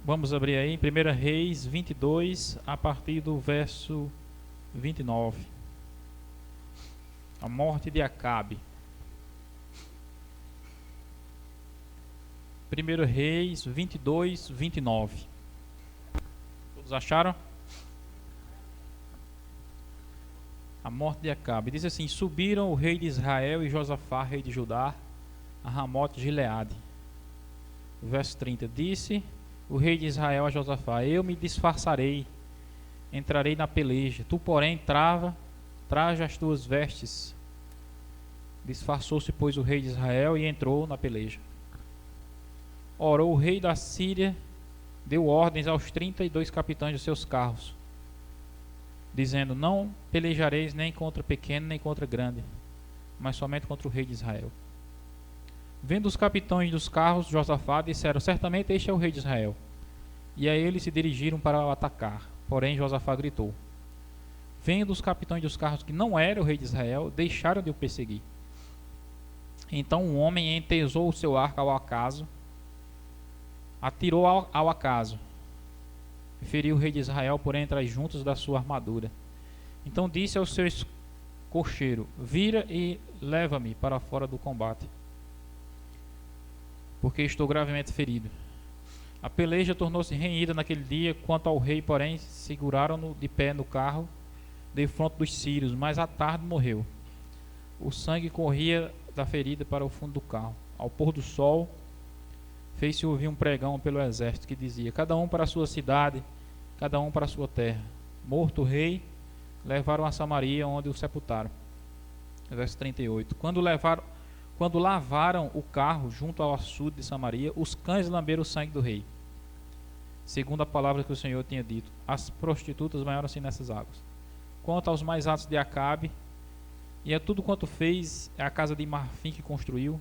Vamos abrir aí em 1 Reis 22, a partir do verso 29. A morte de Acabe. 1 Reis 22, 29. Todos acharam? A morte de Acabe. Diz assim: subiram o rei de Israel e Josafá, rei de Judá, a Ramote de Gileade. Verso 30. Disse o rei de Israel a Josafá: eu me disfarçarei, entrarei na peleja. Tu, porém, traja as tuas vestes. Disfarçou-se, pois, o rei de Israel e entrou na peleja. Ora, o rei da Síria deu ordens aos 32 capitães dos seus carros, dizendo: não pelejareis nem contra pequeno nem contra grande, mas somente contra o rei de Israel. Vendo os capitães dos carros, Josafá disseram: certamente este é o rei de Israel. E a ele se dirigiram para o atacar. Porém Josafá gritou. Vendo os capitães dos carros que não era o rei de Israel, deixaram de o perseguir. Então um homem entesou o seu arco ao acaso, atirou ao acaso, e feriu o rei de Israel por entre as juntas da sua armadura. Então disse ao seu cocheiro: vira e leva-me para fora do combate, porque estou gravemente ferido. A peleja tornou-se renhida naquele dia. Quanto ao rei, porém, seguraram-no de pé no carro, defronte dos sírios, mas à tarde morreu. O sangue corria da ferida para o fundo do carro. Ao pôr do sol, fez-se ouvir um pregão pelo exército que dizia: cada um para a sua cidade, cada um para a sua terra. Morto o rei, levaram a Samaria, onde o sepultaram. Verso 38. Quando lavaram o carro junto ao açude de Samaria, os cães lamberam o sangue do rei, segundo a palavra que o Senhor tinha dito. As prostitutas banharam-se nessas águas. Quanto aos mais atos de Acabe, e a tudo quanto fez, a casa de marfim que construiu,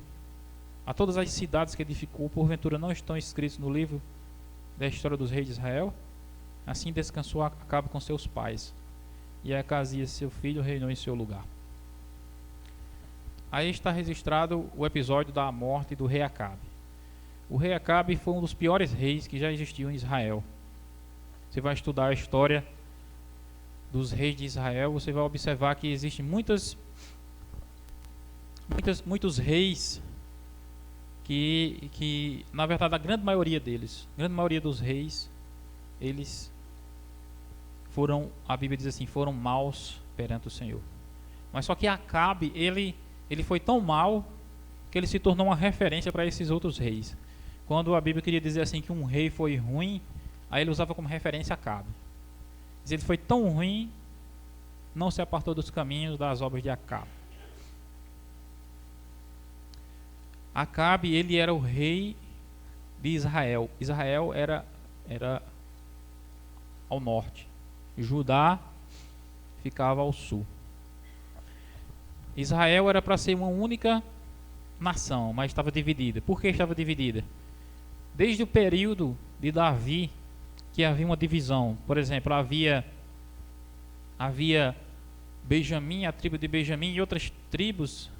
a todas as cidades que edificou, porventura não estão escritos no livro da história dos reis de Israel? Assim descansou Acabe com seus pais, e Acasias seu filho reinou em seu lugar. Aí está registrado o episódio da morte do rei Acabe. O rei Acabe foi um dos piores reis que já existiu em Israel. Você vai estudar a história dos reis de Israel, você vai observar que existem muitos reis que, na verdade, a grande maioria dos reis, eles foram, a Bíblia diz assim, foram maus perante o Senhor. Mas só que Acabe, ele foi tão mau que ele se tornou uma referência para esses outros reis. Quando a Bíblia queria dizer assim que um rei foi ruim, aí ele usava como referência Acabe. Ele foi tão ruim, não se apartou dos caminhos das obras de Acabe. Acabe, ele era o rei de Israel. Israel era ao norte. Judá ficava ao sul. Israel era para ser uma única nação, mas estava dividida. Por que estava dividida? Desde o período de Davi, que havia uma divisão. Por exemplo, havia Benjamim, a tribo de Benjamim, e outras tribos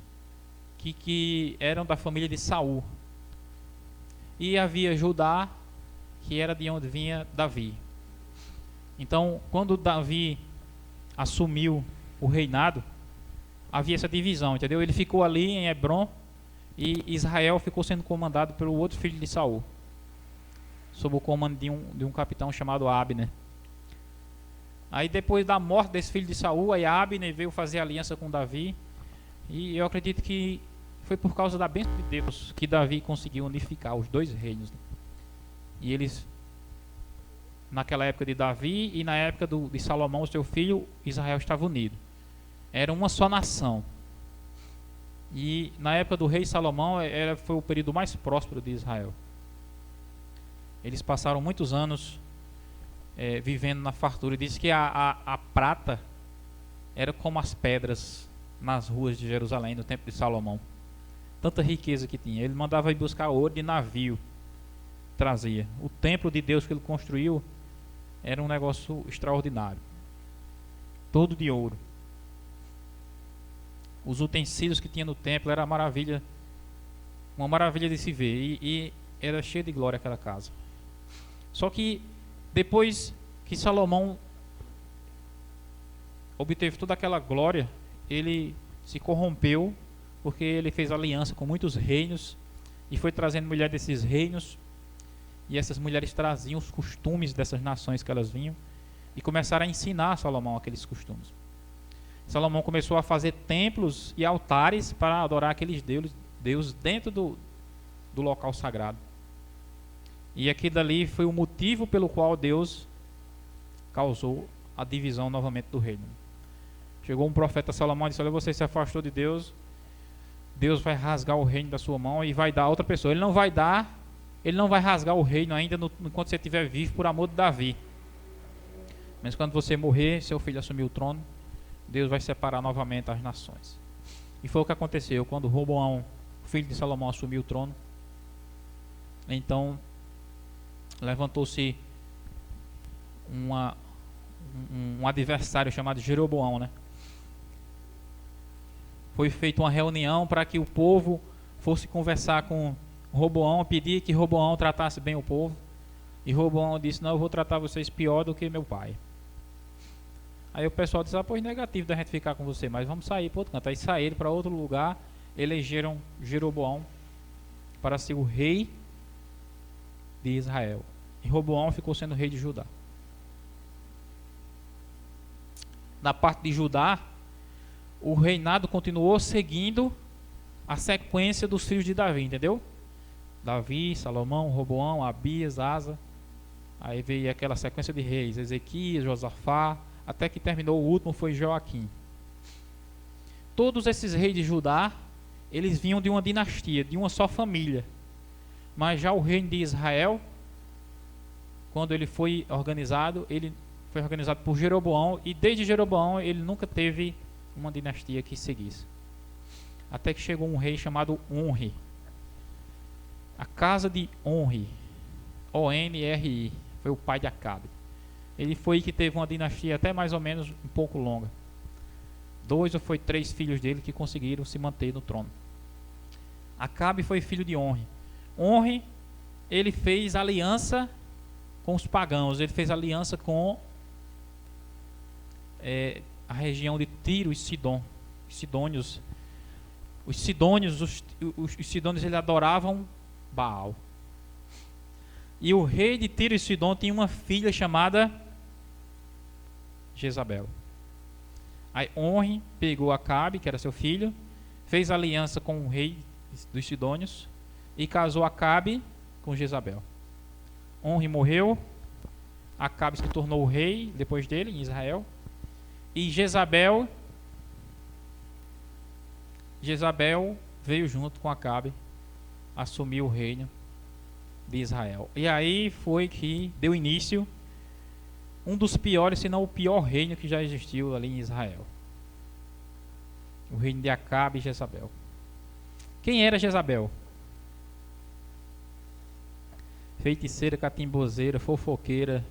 que eram da família de Saul. E havia Judá, que era de onde vinha Davi. Então, quando Davi assumiu o reinado, havia essa divisão, entendeu? Ele ficou ali em Hebrom e Israel ficou sendo comandado pelo outro filho de Saul, sob o comando de um capitão chamado Abner. Aí depois da morte desse filho de Saul, aí Abner veio fazer aliança com Davi, e eu acredito que foi por causa da bênção de Deus que Davi conseguiu unificar os dois reinos. E eles, naquela época de Davi e na época de Salomão, seu filho, Israel estava unido. Era uma só nação. E na época do rei Salomão, foi o período mais próspero de Israel. Eles passaram muitos anos vivendo na fartura. Diz que a prata era como as pedras nas ruas de Jerusalém, no tempo de Salomão. Tanta riqueza que tinha. Ele mandava ir buscar ouro de navio, trazia. O templo de Deus que ele construiu era um negócio extraordinário, todo de ouro. Os utensílios que tinha no templo era uma maravilha de se ver, e era cheia de glória aquela casa. Só que depois que Salomão obteve toda aquela glória, ele se corrompeu, porque ele fez aliança com muitos reinos e foi trazendo mulheres desses reinos, e essas mulheres traziam os costumes dessas nações que elas vinham e começaram a ensinar a Salomão aqueles costumes. Salomão começou a fazer templos e altares para adorar aqueles deuses dentro do local sagrado. E aquilo dali foi o motivo pelo qual Deus causou a divisão novamente do reino. Chegou um profeta a Salomão e disse: olha, você se afastou de Deus, Deus vai rasgar o reino da sua mão e vai dar a outra pessoa. Ele não vai rasgar o reino ainda enquanto você estiver vivo, por amor de Davi. Mas quando você morrer, seu filho assumir o trono, Deus vai separar novamente as nações. E foi o que aconteceu quando Roboão, filho de Salomão, assumiu o trono. Então levantou-se um adversário chamado Jeroboão, né? Foi feita uma reunião para que o povo fosse conversar com Roboão, pedir que Roboão tratasse bem o povo. E Roboão disse: não, eu vou tratar vocês pior do que meu pai. Aí o pessoal disse: pois negativo da gente ficar com você, mas vamos sair para outro canto. Aí saíram para outro lugar, elegeram Jeroboão para ser o rei de Israel. E Roboão ficou sendo rei de Judá. Na parte de Judá, o reinado continuou seguindo a sequência dos filhos de Davi, entendeu? Davi, Salomão, Roboão, Abias, Asa. Aí veio aquela sequência de reis: Ezequias, Josafá, até que terminou, o último foi Joaquim. Todos esses reis de Judá, eles vinham de uma dinastia, de uma só família. Mas já o reino de Israel, quando ele foi organizado por Jeroboão, e desde Jeroboão ele nunca teve uma dinastia que seguisse. Até que chegou um rei chamado Onri. A casa de Onri, O-N-R-I, foi o pai de Acabe. Ele foi que teve uma dinastia até mais ou menos um pouco longa. 2 ou 3 filhos dele que conseguiram se manter no trono. Acabe foi filho de Onri. Onri, ele fez aliança com os pagãos. Ele fez aliança com a região de Tiro e Sidom. Sidônios. Os sidônios eles adoravam Baal. E o rei de Tiro e Sidom tinha uma filha chamada Jezabel. Aí Onri pegou Acabe, que era seu filho, fez aliança com o rei dos Sidônios e casou Acabe com Jezabel. Onri morreu, Acabe se tornou o rei depois dele em Israel, e Jezabel veio junto com Acabe, assumiu o reino de Israel. E aí foi que deu início um dos piores, se não o pior reino que já existiu ali em Israel. O reino de Acabe e Jezabel. Quem era Jezabel? Feiticeira, catimbozeira, fofoqueira.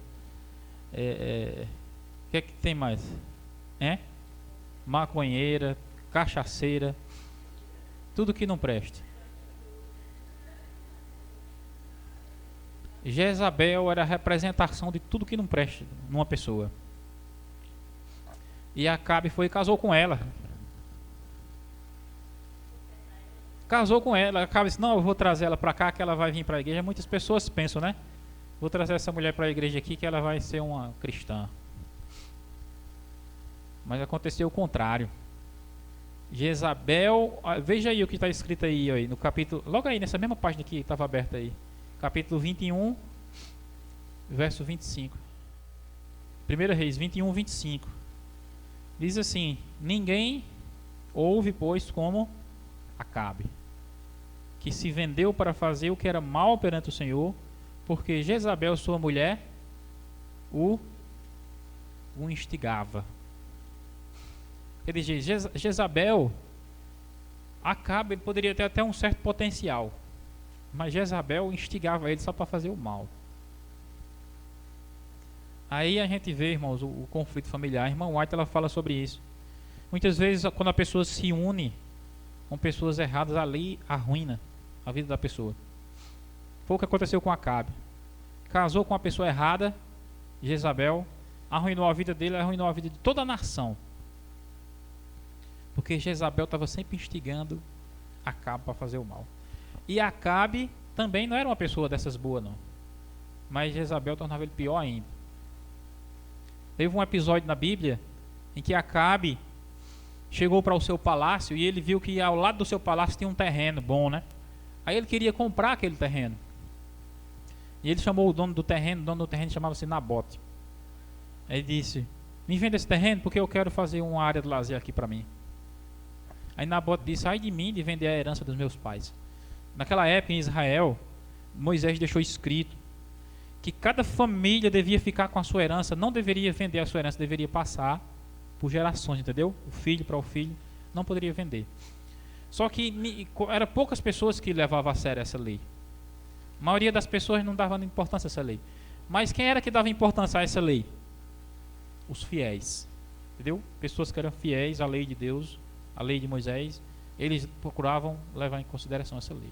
O que é que tem mais? Maconheira, cachaceira. Tudo que não presta. Jezabel era a representação de tudo que não presta numa pessoa. E Acabe foi e casou com ela. Acabe disse: não, eu vou trazer ela para cá, que ela vai vir para a igreja. Muitas pessoas pensam, né? Vou trazer essa mulher para a igreja aqui, que ela vai ser uma cristã. Mas aconteceu o contrário. Jezabel, veja aí o que está escrito aí no capítulo, logo aí nessa mesma página que estava aberta aí. Capítulo 21, verso 25. 1 Reis 21, 25. Diz assim: ninguém houve, pois, como Acabe, que se vendeu para fazer o que era mal perante o Senhor, porque Jezabel, sua mulher, o instigava. Ele diz: Jezabel, Acabe poderia ter até um certo potencial, mas Jezabel instigava ele só para fazer o mal. Aí a gente vê, irmãos, o conflito familiar. A irmã White, ela fala sobre isso. Muitas vezes, quando a pessoa se une com pessoas erradas, ali arruína a vida da pessoa. Foi o que aconteceu com Acabe. casou com a pessoa errada, Jezabel, arruinou a vida dele, arruinou a vida de toda a nação. Porque Jezabel estava sempre instigando Acabe para fazer o mal. E Acabe também não era uma pessoa dessas boas, não. Mas Jezabel tornava ele pior ainda. Teve um episódio na Bíblia em que Acabe chegou para o seu palácio e ele viu que ao lado do seu palácio tinha um terreno bom, né? Aí ele queria comprar aquele terreno. E ele chamou o dono do terreno chamava-se Nabote. Aí ele disse: me venda esse terreno porque eu quero fazer uma área de lazer aqui para mim. Aí Nabote disse: ai de mim de vender a herança dos meus pais. Naquela época em Israel, Moisés deixou escrito que cada família devia ficar com a sua herança, não deveria vender a sua herança, deveria passar por gerações, entendeu? O filho para o filho, não poderia vender. Só que eram poucas pessoas que levavam a sério essa lei. A maioria das pessoas não dava importância a essa lei. Mas quem era que dava importância a essa lei? Os fiéis, entendeu? Pessoas que eram fiéis à lei de Deus, à lei de Moisés, eles procuravam levar em consideração essa lei.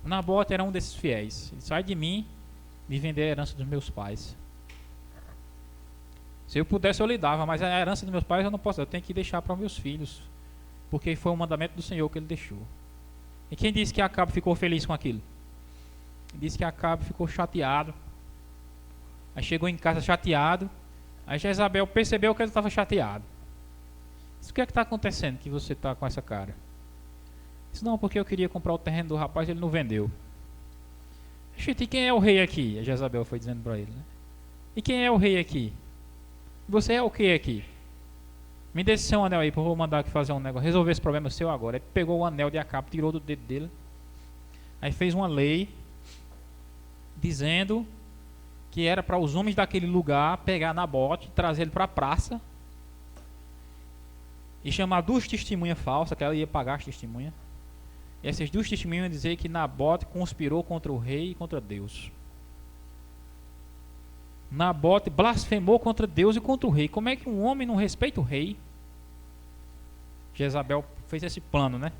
Nabote era um desses fiéis. Ele disse: sai de mim me vender a herança dos meus pais. Se eu pudesse eu lhe dava, mas a herança dos meus pais eu não posso, eu tenho que deixar para os meus filhos, porque foi um mandamento do Senhor que ele deixou. E quem disse que Acabe ficou feliz com aquilo? Disse que Acabe ficou chateado. Aí chegou em casa chateado. Aí Jezabel percebeu que ele estava chateado. Disse: o que é que está acontecendo que você está com essa cara? Disse: não, porque eu queria comprar o terreno do rapaz e ele não vendeu. E quem é o rei aqui? A Jezabel foi dizendo para ele, né? E quem é o rei aqui? Você é o que aqui? Me dê esse seu anel aí, porque eu vou mandar aqui fazer um negócio, resolver esse problema seu agora. Ele pegou o anel de Acabe, tirou do dedo dele. Aí fez uma lei dizendo que era para os homens daquele lugar pegar Nabote, trazer ele para a praça e chamar duas testemunhas falsas, que ela ia pagar as testemunhas. E essas duas testemunhas iam dizer que Nabote conspirou contra o rei e contra Deus. Nabote blasfemou contra Deus e contra o rei. Como é que um homem não respeita o rei? Jezabel fez esse plano, né?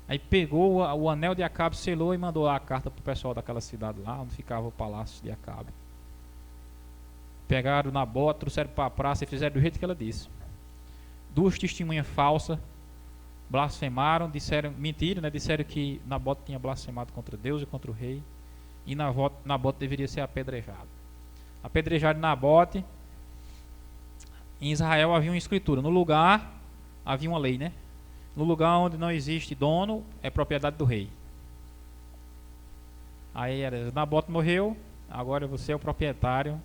Aí pegou o anel de Acabe, selou e mandou a carta para o pessoal daquela cidade lá, onde ficava o palácio de Acabe. Pegaram Nabote, trouxeram para a praça e fizeram do jeito que ela disse. Duas testemunhas falsas blasfemaram, disseram mentira, né? Disseram que Nabote tinha blasfemado contra Deus e contra o rei, e Nabote deveria ser apedrejado. Apedrejaram Nabote. Em Israel havia uma escritura: no lugar havia uma lei, né? No lugar onde não existe dono, é propriedade do rei. Aí era: Nabote morreu, agora você é o proprietário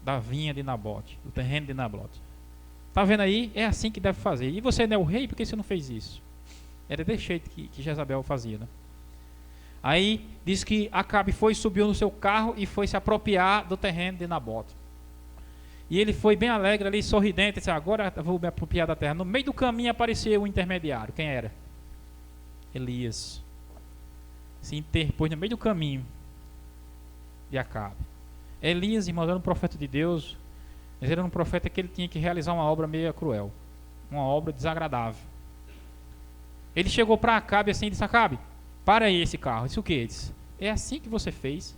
da vinha de Nabote, do terreno de Nabote. Tá vendo aí? É assim que deve fazer. E você não é o rei, por que você não fez isso? Era desse jeito que Jezabel fazia, né? Aí diz que Acabe subiu no seu carro e foi se apropriar do terreno de Nabote. E ele foi bem alegre ali, sorridente, disse: agora eu vou me apropriar da terra. No meio do caminho apareceu o intermediário. Quem era? Elias. Se interpôs no meio do caminho de Acabe. Elias, irmão, era um profeta de Deus, mas era um profeta que ele tinha que realizar uma obra meio cruel, uma obra desagradável. Ele chegou para Acabe assim e disse: Acabe, para aí esse carro. Disse: o que? Ele disse: é assim que você fez.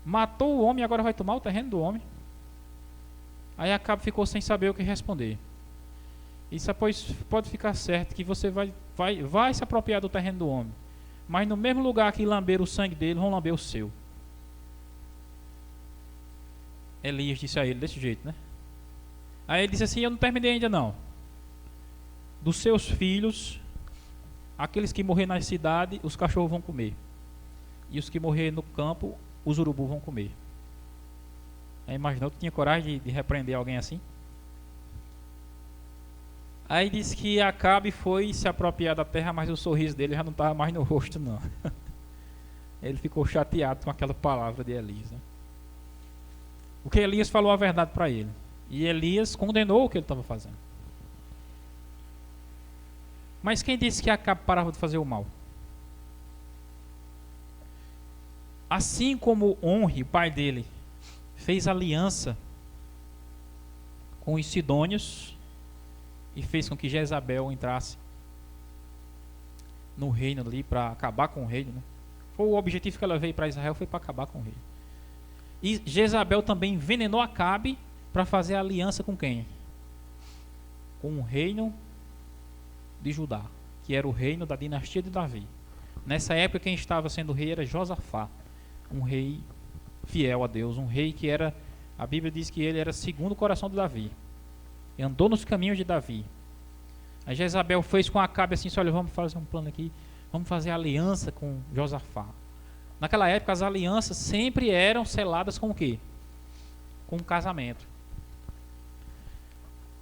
Matou o homem e agora vai tomar o terreno do homem. Aí Acabe ficou sem saber o que responder. Isso pois pode ficar certo que você vai se apropriar do terreno do homem, mas no mesmo lugar que lamber o sangue dele, vão lamber o seu. Elias disse a ele desse jeito, né? Aí ele disse assim: eu não terminei ainda não. Dos seus filhos, aqueles que morrer na cidade, os cachorros vão comer, e os que morrer no campo, os urubus vão comer. Aí imaginou que tinha coragem de repreender alguém assim? Aí disse que Acabe foi se apropriar da terra, mas o sorriso dele já não estava mais no rosto, não. Ele ficou chateado com aquela palavra de Elias, né? Porque Elias falou a verdade para ele, e Elias condenou o que ele estava fazendo. Mas quem disse que Acabe parava de fazer o mal? Assim como Onre, o pai dele, fez aliança com os sidônios e fez com que Jezabel entrasse no reino ali para acabar com o reino, né? Foi o objetivo que ela veio para Israel, foi para acabar com o rei. E Jezabel também envenenou Acabe para fazer aliança com quem? Com o reino de Judá, que era o reino da dinastia de Davi. Nessa época quem estava sendo rei era Josafá, um rei fiel a Deus, um rei que era, a Bíblia diz que ele era segundo o coração de Davi, e andou nos caminhos de Davi. A Jezabel fez com Acabe assim, olha, vamos fazer um plano aqui, vamos fazer aliança com Josafá. Naquela época as alianças sempre eram seladas com o quê? Com um casamento.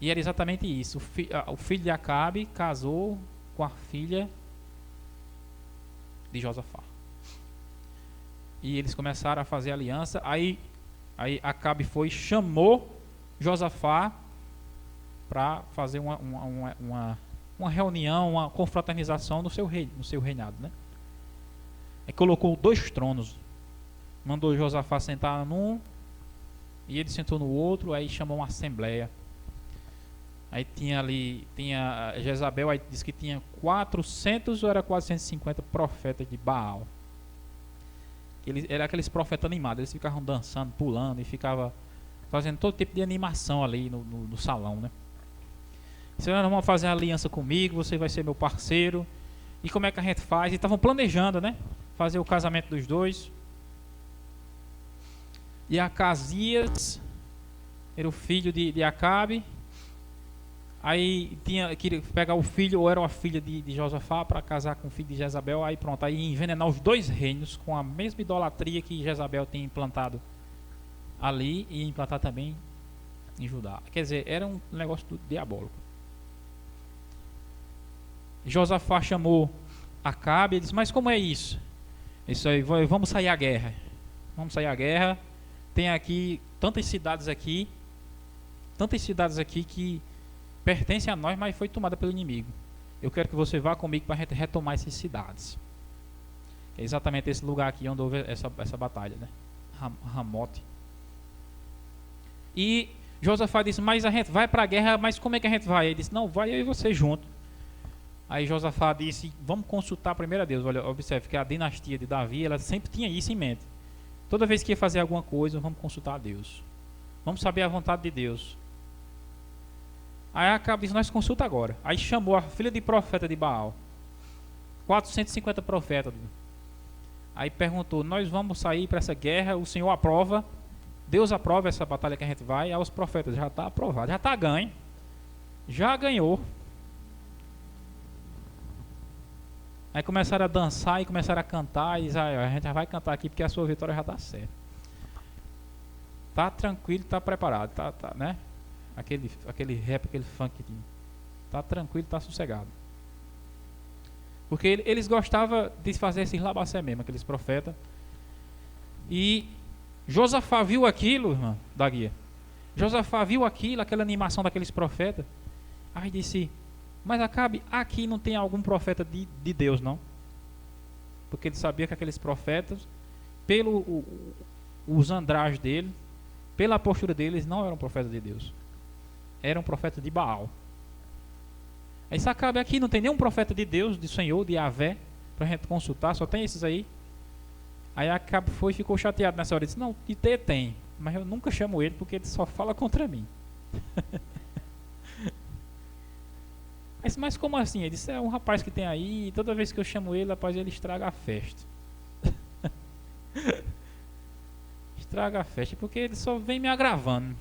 E era exatamente isso. O filho de Acabe casou com a filha de Josafá. E eles começaram a fazer aliança. Aí Acabe chamou Josafá para fazer uma reunião, uma confraternização no seu reinado, né? Aí colocou 2 tronos. Mandou Josafá sentar num e ele sentou no outro. Aí chamou uma assembleia. Aí tinha Jezabel, aí disse que tinha 400 ou era 450 profetas de Baal. Eram aqueles profetas animados, eles ficavam dançando, pulando e ficavam fazendo todo tipo de animação ali no salão, né? Vocês vão fazer uma aliança comigo, você vai ser meu parceiro. E como é que a gente faz? E estavam planejando, né? Fazer o casamento dos dois. E Acasias era o filho de Acabe. Aí queria pegar o filho, ou era a filha de Josafá, para casar com o filho de Jezabel. Aí pronto, aí envenenar os 2 reinos com a mesma idolatria que Jezabel tinha implantado ali e implantar também em Judá. Quer dizer, era um negócio diabólico. Josafá chamou Acabe e disse, mas como é isso? Isso aí, vamos sair à guerra. Vamos sair à guerra. Tem aqui tantas cidades aqui que pertencem a nós, mas foi tomada pelo inimigo. Eu quero que você vá comigo para a gente retomar essas cidades. É exatamente esse lugar aqui onde houve essa batalha, né? Ramote. E Josafá disse, mas a gente vai para a guerra, mas como é que a gente vai? Ele disse, não, vai eu e você junto. Aí Josafá disse, vamos consultar primeiro a Deus. Olha, observe que a dinastia de Davi, ela sempre tinha isso em mente. Toda vez que ia fazer alguma coisa, vamos consultar a Deus. Vamos saber a vontade de Deus. Aí Acabe disse, nós consulta agora. Aí chamou a filha de profeta de Baal. 450 profetas. Aí perguntou, nós vamos sair para essa guerra, o Senhor aprova, Deus aprova essa batalha que a gente vai. Aí os profetas, já está aprovado, já está ganho. Já ganhou. Aí começaram a dançar e começaram a cantar. E disseram, a gente já vai cantar aqui porque a sua vitória já está certa. Tá tranquilo, tá preparado, tá, né? Aquele rap, aquele funk, tá tranquilo, tá sossegado. Porque eles gostavam de fazer esses labacé mesmo, aqueles profetas. E Josafá viu aquilo, irmão, da guia. Josafá viu aquilo, aquela animação daqueles profetas. Aí disse, mas Acabe, aqui não tem algum profeta de Deus, não? Porque ele sabia que aqueles profetas, os andrajos dele, pela postura deles, não eram profetas de Deus. Eram profetas de Baal. Aí se Acabe, aqui não tem nenhum profeta de Deus, de Senhor, de Yahvé, para a gente consultar, só tem esses aí. Aí Acabe foi e ficou chateado nessa hora. Ele disse, não, de ter tem, mas eu nunca chamo ele porque ele só fala contra mim. Mas como assim? Ele disse, é um rapaz que tem aí, e toda vez que eu chamo ele, rapaz, ele estraga a festa. Estraga a festa, porque ele só vem me agravando.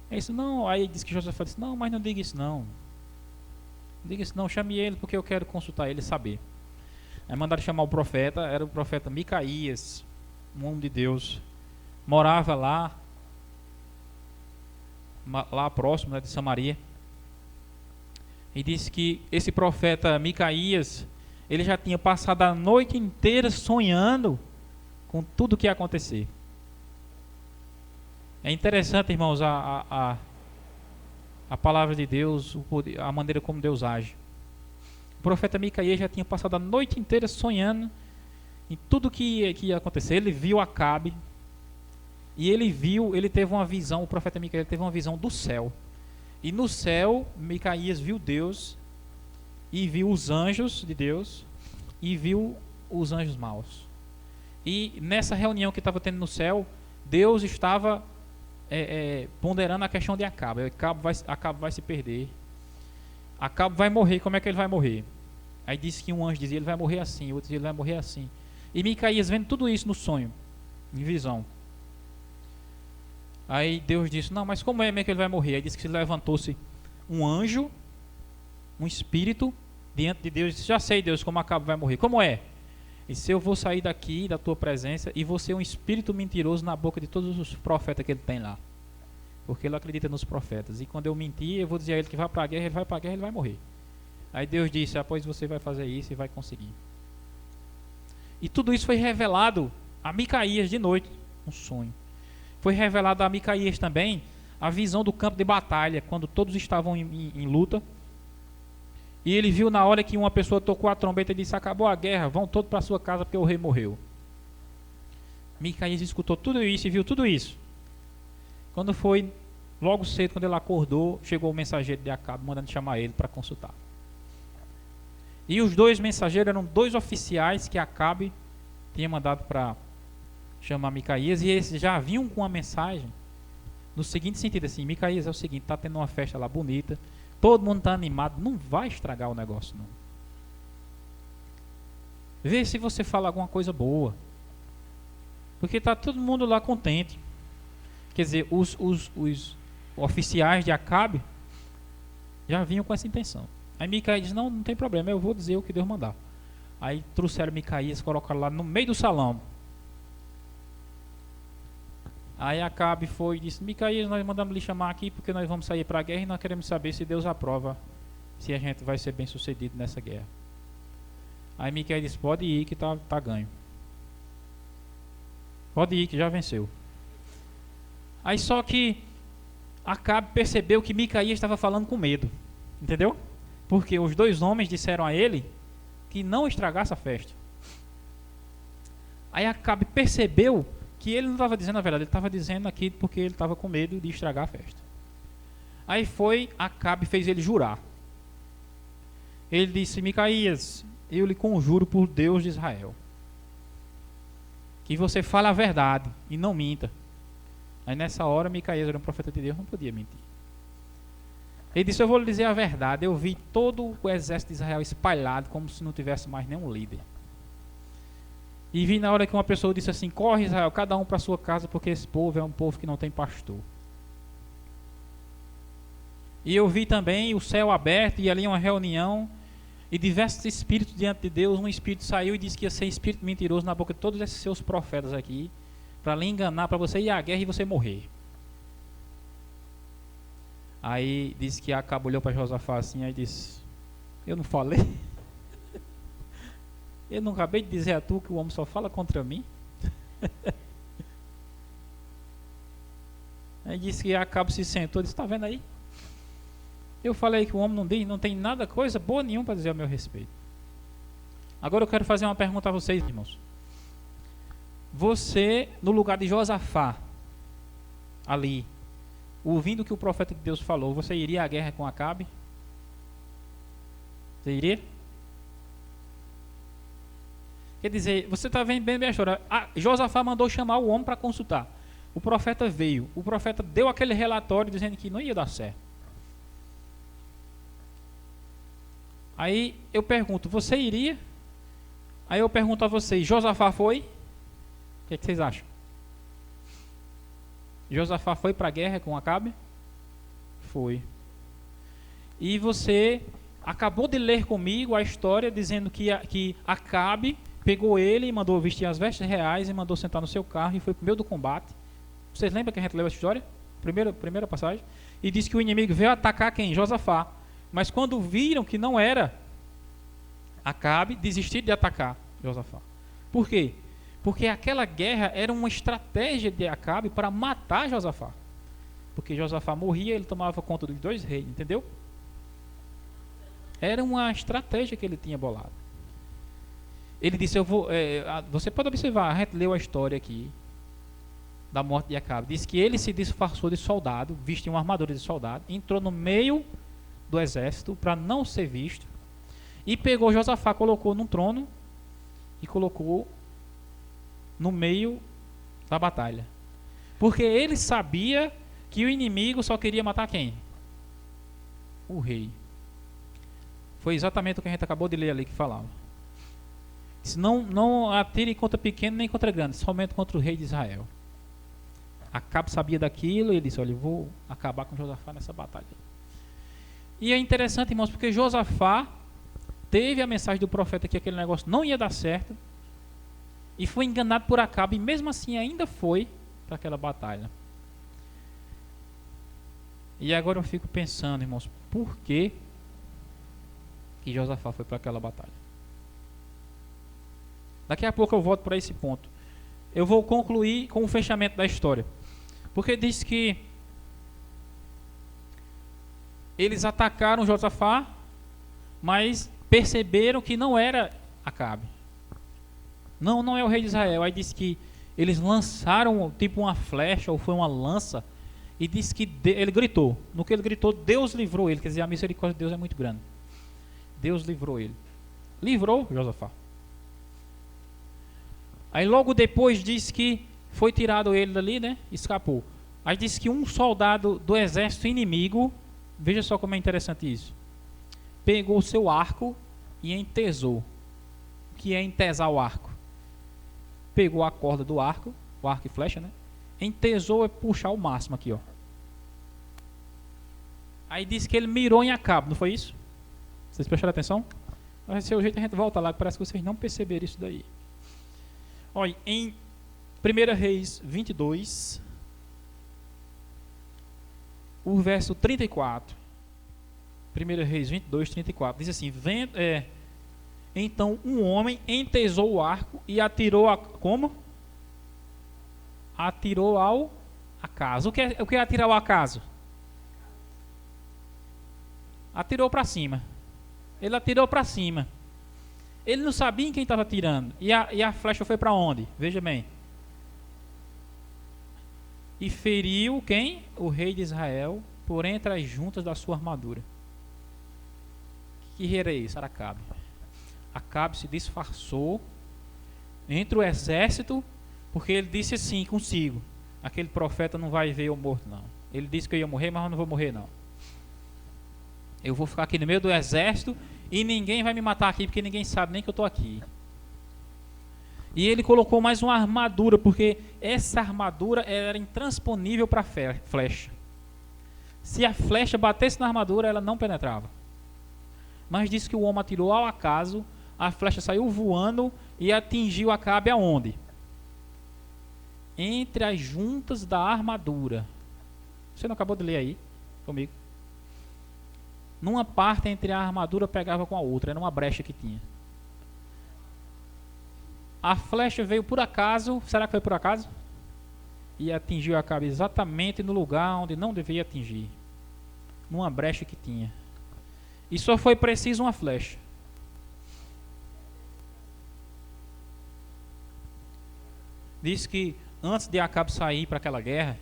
É isso não, aí disse que Josafá disse, não, mas não diga isso não. Não diga isso não, chame ele porque eu quero consultar ele e saber. Aí mandaram chamar o profeta, era o profeta Micaías, um homem de Deus. Morava lá próximo, né, de Samaria. E disse que esse profeta Micaías, ele já tinha passado a noite inteira sonhando com tudo o que ia acontecer. É interessante, irmãos, a palavra de Deus, a maneira como Deus age. O profeta Micaías já tinha passado a noite inteira sonhando em tudo que ia acontecer. Ele viu Acabe e ele teve uma visão, o profeta Micaías teve uma visão do céu. E no céu, Micaías viu Deus e viu os anjos de Deus e viu os anjos maus. E nessa reunião que estava tendo no céu, Deus estava ponderando a questão de Acabe. Acabe vai se perder. Acabe vai morrer. Como é que ele vai morrer? Aí disse que um anjo dizia, ele vai morrer assim, outro dizia, ele vai morrer assim. E Micaías vendo tudo isso no sonho, em visão. Aí Deus disse, não, mas como é mesmo que ele vai morrer? Aí disse que levantou-se um anjo, um espírito, diante de Deus, e disse, já sei, Deus, como Acabe vai morrer. Como é? E se eu vou sair daqui, da tua presença, e vou ser um espírito mentiroso na boca de todos os profetas que ele tem lá. Porque ele acredita nos profetas. E quando eu mentir, eu vou dizer a ele que vai para a guerra, ele vai para a guerra, ele vai morrer. Aí Deus disse, pois você vai fazer isso e vai conseguir. E tudo isso foi revelado a Micaías de noite, um sonho. Foi revelado a Micaías também a visão do campo de batalha, quando todos estavam em luta. E ele viu na hora que uma pessoa tocou a trombeta e disse, acabou a guerra, vão todos para sua casa porque o rei morreu. Micaías escutou tudo isso e viu tudo isso. Quando foi, logo cedo, quando ele acordou, chegou o mensageiro de Acabe, mandando chamar ele para consultar. E os dois mensageiros eram dois oficiais que Acabe tinha mandado para chamar Micaías, e eles já vinham com uma mensagem no seguinte sentido, assim, Micaías, é o seguinte, está tendo uma festa lá bonita, todo mundo está animado, não vai estragar o negócio não. Vê se você fala alguma coisa boa, porque está todo mundo lá contente. Quer dizer, os oficiais de Acabe já vinham com essa intenção. Aí Micaías diz, não tem problema, eu vou dizer o que Deus mandar. Aí trouxeram Micaías, colocaram lá no meio do salão. Aí Acabe foi e disse, Micaías, nós mandamos lhe chamar aqui porque nós vamos sair para a guerra e nós queremos saber se Deus aprova, se a gente vai ser bem sucedido nessa guerra. Aí Micaías disse, pode ir que tá ganho. Pode ir que já venceu. Aí só que Acabe percebeu que Micaías estava falando com medo. Entendeu? Porque os dois homens disseram a ele que não estragasse a festa. Aí Acabe percebeu que ele não estava dizendo a verdade, ele estava dizendo aquilo porque ele estava com medo de estragar a festa. Aí foi, Acabe fez ele jurar. Ele disse, Micaías, eu lhe conjuro por Deus de Israel, que você fale a verdade e não minta. Aí nessa hora Micaías era um profeta de Deus, não podia mentir. Ele disse, eu vou lhe dizer a verdade, eu vi todo o exército de Israel espalhado como se não tivesse mais nenhum líder. E vi na hora que uma pessoa disse assim, corre Israel, cada um para sua casa, porque esse povo é um povo que não tem pastor. E eu vi também o céu aberto e ali uma reunião e diversos espíritos diante de Deus. Um espírito saiu e disse que ia ser espírito mentiroso na boca de todos esses seus profetas aqui, para lhe enganar, para você ir à guerra e você morrer. Aí disse que Acabe olhou para Josafá assim, aí disse, eu não falei? Eu não acabei de dizer a tu que o homem só fala contra mim? Aí disse que Acabe se sentou e disse, está vendo aí? Eu falei que o homem não tem nada, coisa boa nenhuma para dizer a meu respeito. Agora eu quero fazer uma pergunta a vocês, irmãos. Você, no lugar de Josafá, ali, ouvindo o que o profeta de Deus falou, você iria à guerra com Acabe? Você iria? Quer dizer, você está vendo bem a história. Josafá mandou chamar o homem para consultar. O profeta veio. O profeta deu aquele relatório dizendo que não ia dar certo. Aí eu pergunto, você iria? Aí eu pergunto a vocês, Josafá foi? O que é que vocês acham? Josafá foi para a guerra com Acabe? Foi. E você acabou de ler comigo a história dizendo que Acabe pegou ele e mandou vestir as vestes reais e mandou sentar no seu carro e foi para o meio do combate. Vocês lembram que a gente leu essa história? Primeira passagem. E disse que o inimigo veio atacar quem? Josafá. Mas quando viram que não era Acabe, desistiram de atacar Josafá. Por quê? Porque aquela guerra era uma estratégia de Acabe para matar Josafá. Porque Josafá morria, ele tomava conta dos dois reis, entendeu? Era uma estratégia que ele tinha bolado. Ele disse, você pode observar, a gente leu a história aqui da morte de Acabe. Diz que ele se disfarçou de soldado, vestiu uma armadura de soldado, entrou no meio do exército para não ser visto e pegou Josafá, colocou num trono e colocou no meio da batalha. Porque ele sabia que o inimigo só queria matar quem? O rei. Foi exatamente o que a gente acabou de ler ali que falava. Disse, não atire contra pequeno nem contra grande, somente contra o rei de Israel. Acabe sabia daquilo e ele disse, olha, eu vou acabar com Josafá nessa batalha. E é interessante, irmãos, porque Josafá teve a mensagem do profeta que aquele negócio não ia dar certo e foi enganado por Acabe e mesmo assim ainda foi para aquela batalha. E agora eu fico pensando, irmãos, por que Josafá foi para aquela batalha? Daqui a pouco eu volto para esse ponto. Eu vou concluir com o fechamento da história. Porque diz que eles atacaram Josafá, mas perceberam que não era Acabe. Não é o rei de Israel. Aí diz que eles lançaram tipo uma flecha ou foi uma lança e diz que ele gritou. No que ele gritou, Deus livrou ele. Quer dizer, a misericórdia de Deus é muito grande. Deus livrou ele. Livrou Josafá. Aí logo depois diz que foi tirado ele dali, né? Escapou. Aí diz que um soldado do exército inimigo, veja só como é interessante isso, pegou o seu arco e entesou. O que é entesar o arco? Pegou a corda do arco, o arco e flecha, né? Entesou é puxar o máximo aqui, ó. Aí diz que ele mirou em Acabe, não foi isso? Vocês prestaram atenção? Vai ser o jeito a gente volta lá, que parece que vocês não perceberam isso daí. Olha, em 1 Reis 22, o verso 34. 1 Reis 22, 34. Diz assim, então um homem entesou o arco e atirou como? Atirou ao acaso. O que é atirar ao acaso? Atirou para cima. Ele atirou para cima. Ele não sabia em quem estava atirando. E a flecha foi para onde? Veja bem. E feriu quem? O rei de Israel por entre as juntas da sua armadura. Que rei era esse? Era Acabe. Acabe se disfarçou entre o exército, porque ele disse assim consigo, aquele profeta não vai ver eu morto não. Ele disse que eu ia morrer, mas eu não vou morrer não. Eu vou ficar aqui no meio do exército e ninguém vai me matar aqui, porque ninguém sabe nem que eu estou aqui. E ele colocou mais uma armadura, porque essa armadura era intransponível para a flecha. Se a flecha batesse na armadura, ela não penetrava. Mas disse que o homem atirou ao acaso, a flecha saiu voando e atingiu Acabe aonde? Entre as juntas da armadura. Você não acabou de ler aí comigo? Numa parte entre a armadura pegava com a outra, era uma brecha que tinha. A flecha veio por acaso, será que foi por acaso? E atingiu Acabe exatamente no lugar onde não deveria atingir. Numa brecha que tinha. E só foi preciso uma flecha. Diz que antes de Acabe sair para aquela guerra,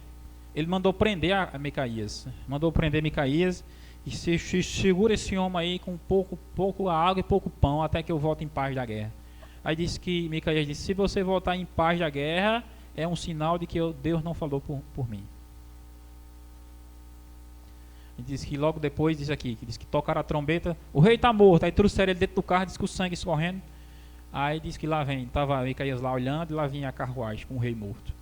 ele mandou prender a Micaías. Mandou prender Micaías e se segura esse homem aí com pouco água e pouco pão até que eu volte em paz da guerra. Aí disse que Micaías disse, se você voltar em paz da guerra, é um sinal de que Deus não falou por mim. E diz que logo depois, diz aqui, que diz que tocaram a trombeta, o rei está morto, aí trouxeram ele dentro do carro, diz que o sangue escorrendo. Aí diz que lá vem, estava Micaías lá olhando e lá vinha a carruagem com o rei morto.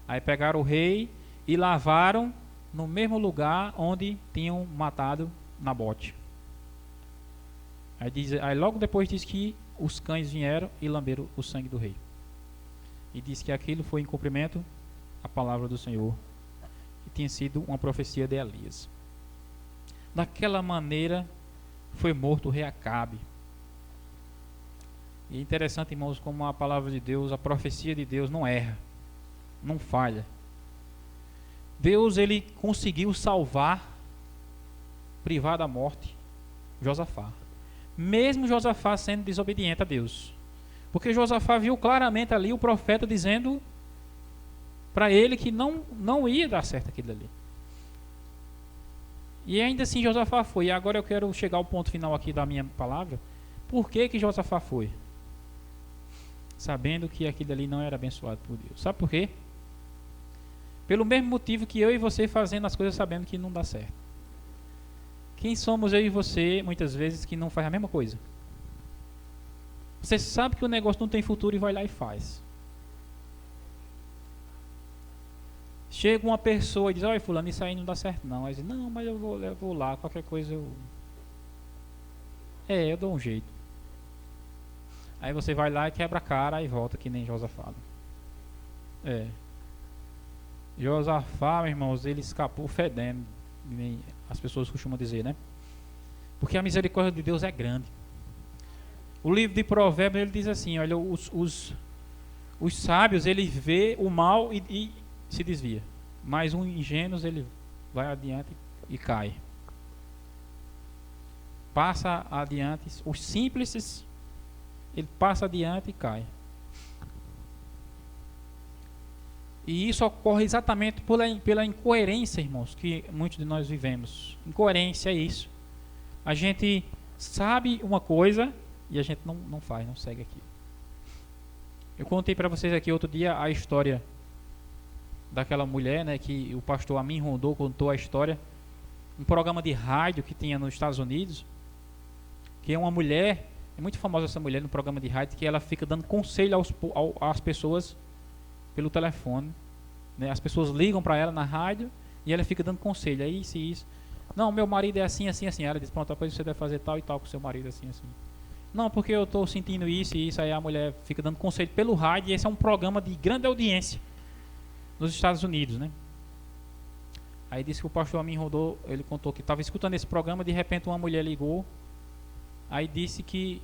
Aí pegaram o rei e lavaram no mesmo lugar onde tinham matado Nabote. Aí logo depois diz que os cães vieram e lamberam o sangue do rei. E diz que aquilo foi em cumprimento à palavra do Senhor, que tinha sido uma profecia de Elias. Daquela maneira foi morto o rei Acabe. E é interessante, irmãos, como a palavra de Deus, a profecia de Deus não erra, não falha. Deus, ele conseguiu salvar, privar da morte, Josafá. Mesmo Josafá sendo desobediente a Deus. Porque Josafá viu claramente ali o profeta dizendo para ele que não ia dar certo aquilo ali. E ainda assim Josafá foi. E agora eu quero chegar ao ponto final aqui da minha palavra. Por que Josafá foi? sabendo que aquilo ali não era abençoado por Deus. Sabe por quê? Pelo mesmo motivo que eu e você fazendo as coisas sabendo que não dá certo. Quem somos eu e você, muitas vezes, que não faz a mesma coisa? Você sabe que o negócio não tem futuro e vai lá e faz. Chega uma pessoa e diz: olha, fulano, isso aí não dá certo não. Aí diz: não, mas eu vou lá, qualquer coisa eu dou um jeito. Aí você vai lá e quebra a cara e volta, que nem Josafá. Josafá, meus irmãos, ele escapou fedendo, as pessoas costumam dizer, né? Porque a misericórdia de Deus é grande. O livro de Provérbios, ele diz assim: olha, os sábios, ele vê o mal e se desvia, mas um ingênuo, ele vai adiante e cai. Passa adiante. Os simples, ele passa adiante e cai. E isso ocorre exatamente pela incoerência, irmãos, que muitos de nós vivemos. Incoerência é isso. A gente sabe uma coisa e a gente não faz, não segue aqui. Eu contei para vocês aqui outro dia a história daquela mulher, né, que o pastor Amin Rondô contou a história. Um programa de rádio que tinha nos Estados Unidos, que é uma mulher, é muito famosa essa mulher no programa de rádio, que ela fica dando conselho às pessoas pelo telefone, né? As pessoas ligam para ela na rádio e ela fica dando conselho, é isso e isso. Não, meu marido é assim, assim, assim. Ela diz: pronto, depois você deve fazer tal e tal com seu marido, assim, assim. Não, porque eu estou sentindo isso e isso. Aí a mulher fica dando conselho pelo rádio, e esse é um programa de grande audiência nos Estados Unidos, né? Aí disse que o pastor Amin Rodou, ele contou que estava escutando esse programa, de repente uma mulher ligou, aí disse que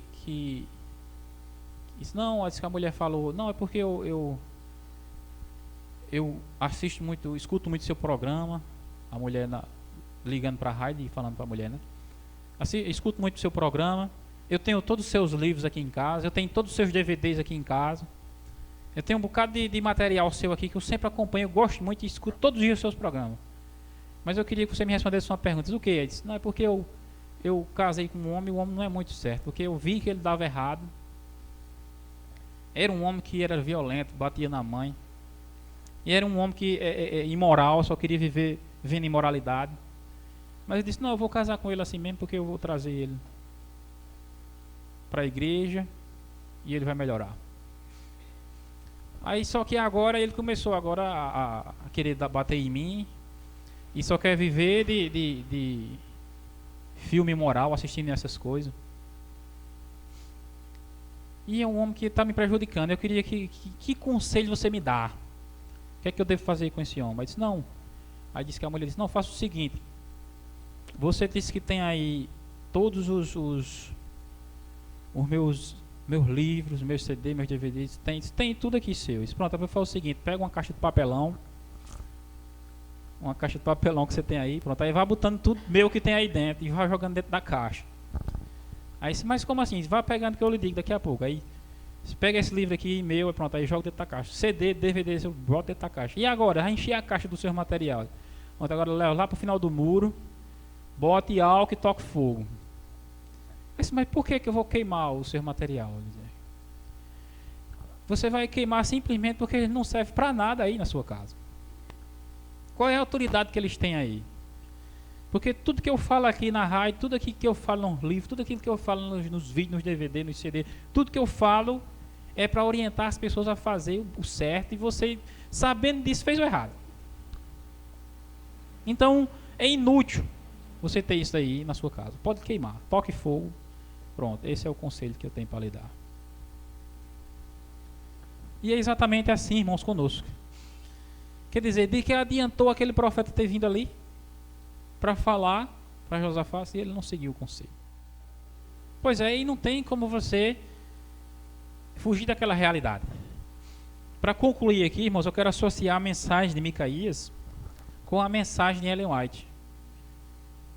disse, não, disse que a mulher falou: não, é porque eu assisto muito, escuto muito seu programa. A mulher ligando para a rádio e falando para a mulher, né? Assim, escuto muito seu programa. Eu tenho todos os seus livros aqui em casa. Eu tenho todos os seus DVDs aqui em casa. Eu tenho um bocado de material seu aqui que eu sempre acompanho. Eu gosto muito e escuto todos os dias os seus programas. Mas eu queria que você me respondesse uma pergunta. O que? Ele disse: não, é porque eu casei com um homem e o homem não é muito certo. Porque eu vi que ele dava errado. Era um homem que era violento, batia na mãe. E era um homem que é imoral, só queria viver vendo imoralidade. Mas eu disse: não, eu vou casar com ele assim mesmo, porque eu vou trazer ele para a igreja e ele vai melhorar. Aí só que agora ele começou a querer bater em mim e só quer viver de filme moral, assistindo essas coisas. E é um homem que está me prejudicando. Eu queria que conselho você me dá? O que é que eu devo fazer com esse homem? Aí disse: não. Aí disse que a mulher disse: não, faça o seguinte. Você disse que tem aí todos os meus livros, meus CD, meus DVDs, tem tudo aqui seu. Disse: pronto, eu vou fazer o seguinte: pega uma caixa de papelão, que você tem aí, pronto, aí vai botando tudo meu que tem aí dentro e vai jogando dentro da caixa. Aí disse: mas como assim? Vai pegando que eu lhe digo daqui a pouco. Aí você pega esse livro aqui meu, pronto, aí joga dentro da caixa. CD, DVD, eu boto dentro da caixa. E agora? Vai encher a caixa dos seus materiais. Pronto, agora leva lá pro final do muro, bote álcool e toque fogo. Mas por que eu vou queimar o seu material? Você vai queimar simplesmente porque ele não serve para nada aí na sua casa. Qual é a autoridade que eles têm aí? Porque tudo que eu falo aqui na rádio, tudo aquilo que eu falo nos livros, tudo aquilo que eu falo nos vídeos, nos DVD, nos CD, tudo que eu falo é para orientar as pessoas a fazer o certo, e você, sabendo disso, fez o errado. Então é inútil você ter isso aí na sua casa. Pode queimar, toque fogo. Pronto, esse é o conselho que eu tenho para lhe dar. E é exatamente assim, irmãos, conosco. Quer dizer, de que adiantou aquele profeta ter vindo ali para falar para Josafá se ele não seguiu o conselho? Pois é, e não tem como você fugir daquela realidade. Para concluir aqui, irmãos, eu quero associar a mensagem de Micaías com a mensagem de Ellen White.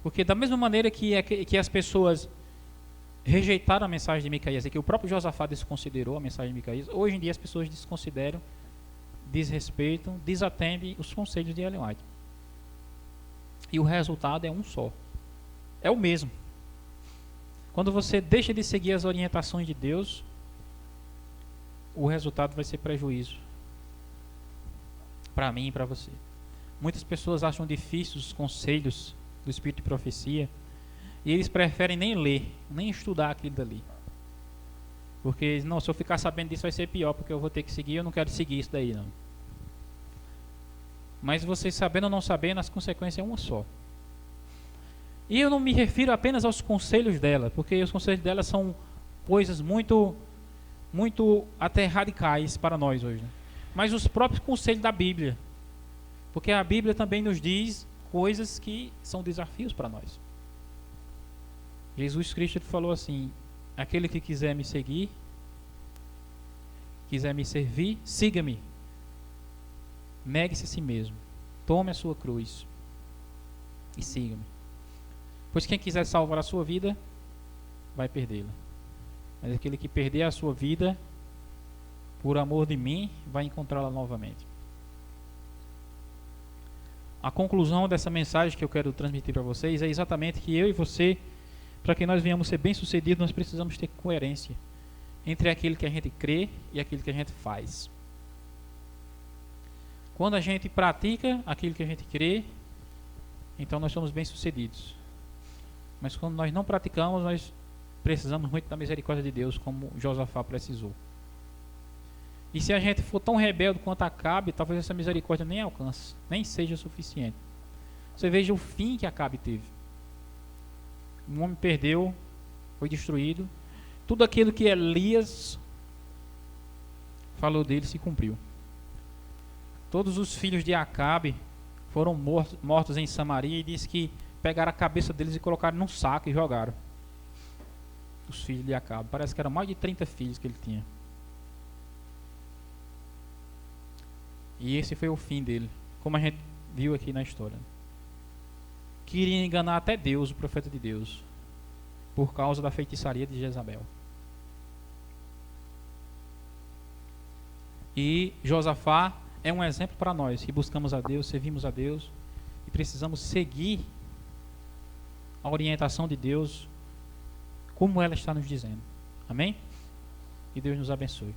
Porque da mesma maneira que as pessoas rejeitaram a mensagem de Micaías e que o próprio Josafá desconsiderou a mensagem de Micaías, hoje em dia as pessoas desconsideram, desrespeitam, desatendem os conselhos de Ellen White. E o resultado é um só. É o mesmo. Quando você deixa de seguir as orientações de Deus, o resultado vai ser prejuízo para mim e para você. Muitas pessoas acham difíceis os conselhos do Espírito de Profecia e eles preferem nem ler, nem estudar aquilo dali. Porque, não, se eu ficar sabendo disso vai ser pior, porque eu vou ter que seguir, eu não quero seguir isso daí, não. Mas você sabendo ou não sabendo, as consequências é uma só. E eu não me refiro apenas aos conselhos dela, porque os conselhos dela são coisas muito até radicais para nós hoje, né? Mas os próprios conselhos da Bíblia, porque a Bíblia também nos diz coisas que são desafios para nós. Jesus Cristo falou assim: aquele que quiser me seguir, quiser me servir, siga-me. Negue-se a si mesmo, tome a sua cruz e siga-me. Pois quem quiser salvar a sua vida, vai perdê-la. Mas aquele que perder a sua vida, por amor de mim, vai encontrá-la novamente. A conclusão dessa mensagem que eu quero transmitir para vocês é exatamente que eu e você, para que nós venhamos ser bem-sucedidos, nós precisamos ter coerência entre aquilo que a gente crê e aquilo que a gente faz. Quando a gente pratica aquilo que a gente crê, então nós somos bem-sucedidos. Mas quando nós não praticamos, nós precisamos muito da misericórdia de Deus, como Josafá precisou. E se a gente for tão rebelde quanto Acabe, talvez essa misericórdia nem alcance, nem seja suficiente. Você veja o fim que Acabe teve. Um homem perdeu, foi destruído. Tudo aquilo que Elias falou dele se cumpriu. Todos os filhos de Acabe foram mortos em Samaria, e diz que pegaram a cabeça deles e colocaram num saco e jogaram. Os filhos de Acabe. Parece que eram mais de 30 filhos que ele tinha. E esse foi o fim dele, como a gente viu aqui na história. Queria enganar até Deus, o profeta de Deus, por causa da feitiçaria de Jezabel. E Josafá é um exemplo para nós, que buscamos a Deus, servimos a Deus e precisamos seguir a orientação de Deus, como ela está nos dizendo. Amém? E Deus nos abençoe.